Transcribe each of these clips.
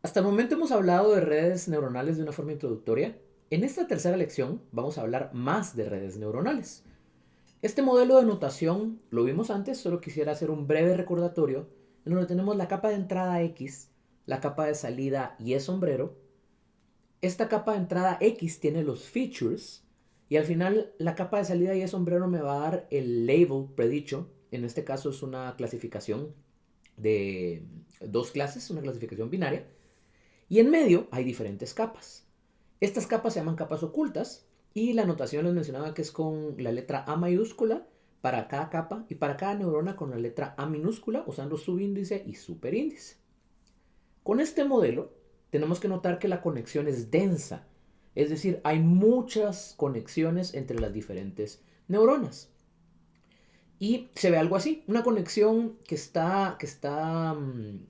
Hasta el momento hemos hablado de redes neuronales de una forma introductoria. En esta tercera lección vamos a hablar más de redes neuronales. Este modelo de notación lo vimos antes, solo quisiera hacer un breve recordatorio en donde tenemos la capa de entrada X, la capa de salida Y sombrero. Esta capa de entrada X tiene los features y al final la capa de salida Y sombrero me va a dar el label predicho. En este caso es una clasificación de dos clases, una clasificación binaria. Y en medio hay diferentes capas. Estas capas se llaman capas ocultas y la notación les mencionaba que es con la letra A mayúscula para cada capa y para cada neurona con la letra A minúscula usando subíndice y superíndice. Con este modelo tenemos que notar que la conexión es densa, es decir, hay muchas conexiones entre las diferentes neuronas. Y se ve algo así, una conexión que está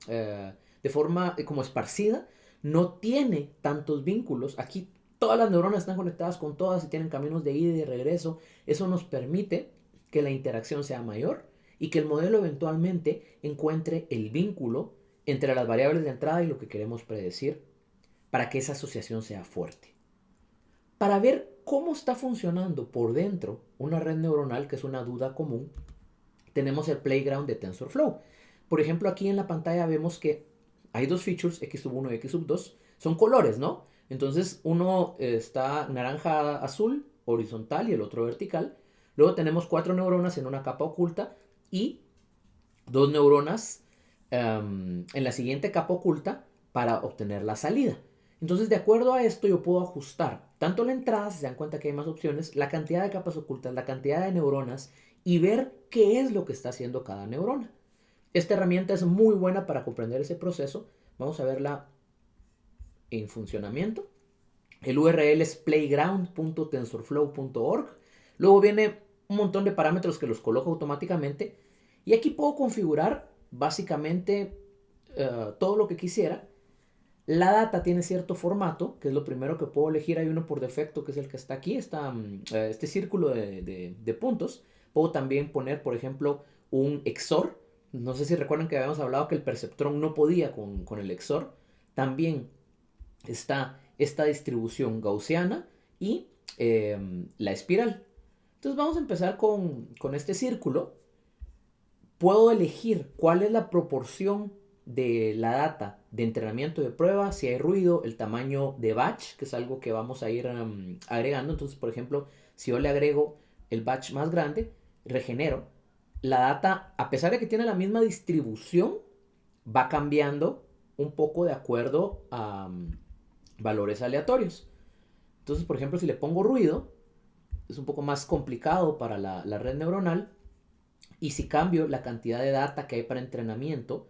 de forma como esparcida, no tiene tantos vínculos. Aquí todas las neuronas están conectadas con todas y tienen caminos de ida y de regreso. Eso nos permite que la interacción sea mayor y que el modelo eventualmente encuentre el vínculo entre las variables de entrada y lo que queremos predecir para que esa asociación sea fuerte. Para ver cómo está funcionando por dentro una red neuronal, que es una duda común, tenemos el playground de TensorFlow. Por ejemplo, aquí en la pantalla vemos que hay dos features, x sub 1 y x sub 2, son colores, ¿no? Entonces uno está naranja azul, horizontal, y el otro vertical. Luego tenemos cuatro neuronas en una capa oculta y dos neuronas en la siguiente capa oculta para obtener la salida. Entonces, de acuerdo a esto, yo puedo ajustar tanto la entrada, si se dan cuenta que hay más opciones, la cantidad de capas ocultas, la cantidad de neuronas y ver qué es lo que está haciendo cada neurona. Esta herramienta es muy buena para comprender ese proceso. Vamos a verla en funcionamiento. El URL es playground.tensorflow.org. Luego viene un montón de parámetros que los coloco automáticamente. Y aquí puedo configurar básicamente todo lo que quisiera. La data tiene cierto formato, que es lo primero que puedo elegir. Hay uno por defecto, que es el que está aquí, este círculo de puntos. Puedo también poner, por ejemplo, un XOR. No sé si recuerdan que habíamos hablado que el perceptrón no podía con el XOR. También está esta distribución gaussiana y la espiral. Entonces vamos a empezar con este círculo. Puedo elegir cuál es la proporción de la data de entrenamiento de prueba, si hay ruido, el tamaño de batch, que es algo que vamos a ir agregando. Entonces, por ejemplo, si yo le agrego el batch más grande, regenero, la data, a pesar de que tiene la misma distribución, va cambiando un poco de acuerdo a valores aleatorios. Entonces, por ejemplo, si le pongo ruido, es un poco más complicado para la red neuronal. Y si cambio la cantidad de data que hay para entrenamiento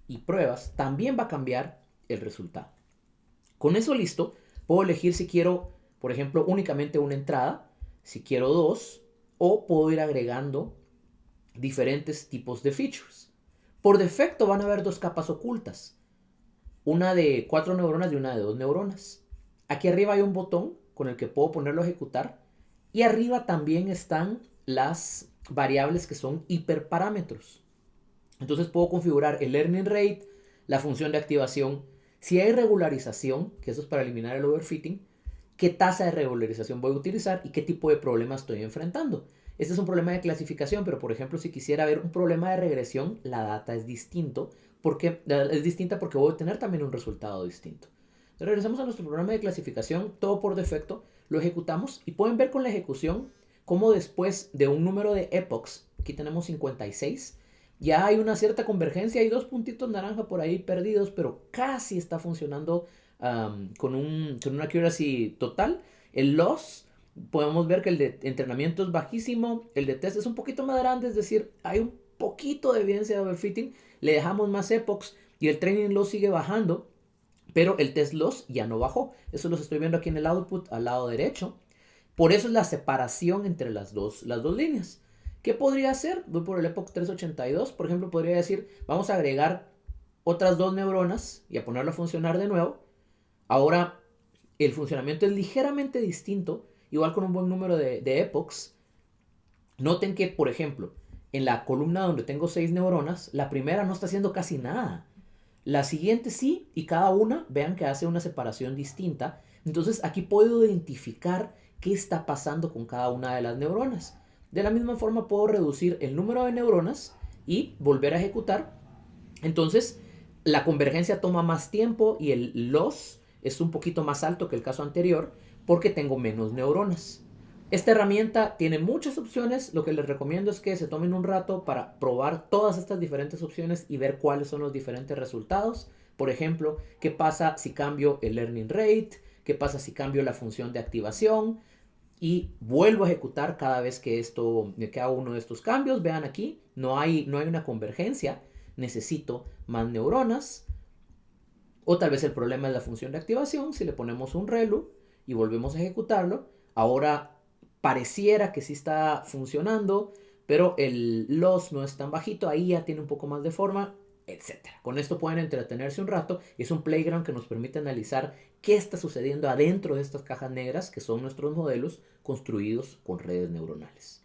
y pruebas, también va a cambiar el resultado. Con eso listo, puedo elegir si quiero, por ejemplo, únicamente una entrada, si quiero dos, o puedo ir agregando diferentes tipos de features. Por defecto van a haber dos capas ocultas, una de cuatro neuronas y una de dos neuronas. Aquí arriba hay un botón con el que puedo ponerlo a ejecutar y arriba también están las variables que son hiperparámetros. Entonces puedo configurar el learning rate, la función de activación, si hay regularización, que eso es para eliminar el overfitting, qué tasa de regularización voy a utilizar y qué tipo de problema estoy enfrentando. Este es un problema de clasificación, pero por ejemplo, si quisiera ver un problema de regresión, la data es distinta porque voy a tener también un resultado distinto. Entonces, regresamos a nuestro programa de clasificación, todo por defecto, lo ejecutamos y pueden ver con la ejecución cómo después de un número de epochs, aquí tenemos 56, ya hay una cierta convergencia, hay dos puntitos naranja por ahí perdidos, pero casi está funcionando con una accuracy total. El loss, podemos ver que el de entrenamiento es bajísimo, el de test es un poquito más grande, es decir, hay un poquito de evidencia de overfitting, le dejamos más epochs y el training loss sigue bajando, pero el test loss ya no bajó. Eso los estoy viendo aquí en el output al lado derecho. Por eso es la separación entre las dos líneas. ¿Qué podría hacer? Voy por el Epoch 382. Por ejemplo, podría decir, vamos a agregar otras dos neuronas y a ponerlo a funcionar de nuevo. Ahora el funcionamiento es ligeramente distinto, igual con un buen número de epochs. Noten que, por ejemplo, en la columna donde tengo 6 neuronas, la primera no está haciendo casi nada. La siguiente sí, y cada una vean que hace una separación distinta. Entonces aquí puedo identificar qué está pasando con cada una de las neuronas. De la misma forma puedo reducir el número de neuronas y volver a ejecutar. Entonces la convergencia toma más tiempo y el loss es un poquito más alto que el caso anterior porque tengo menos neuronas. Esta herramienta tiene muchas opciones. Lo que les recomiendo es que se tomen un rato para probar todas estas diferentes opciones y ver cuáles son los diferentes resultados. Por ejemplo, qué pasa si cambio el learning rate, qué pasa si cambio la función de activación y vuelvo a ejecutar cada vez que hago uno de estos cambios. Vean aquí, no hay una convergencia. Necesito más neuronas. O tal vez el problema es la función de activación. Si le ponemos un relu y volvemos a ejecutarlo, ahora pareciera que sí está funcionando, pero el loss no es tan bajito, ahí ya tiene un poco más de forma, etcétera. Con esto pueden entretenerse un rato y es un playground que nos permite analizar qué está sucediendo adentro de estas cajas negras que son nuestros modelos construidos con redes neuronales.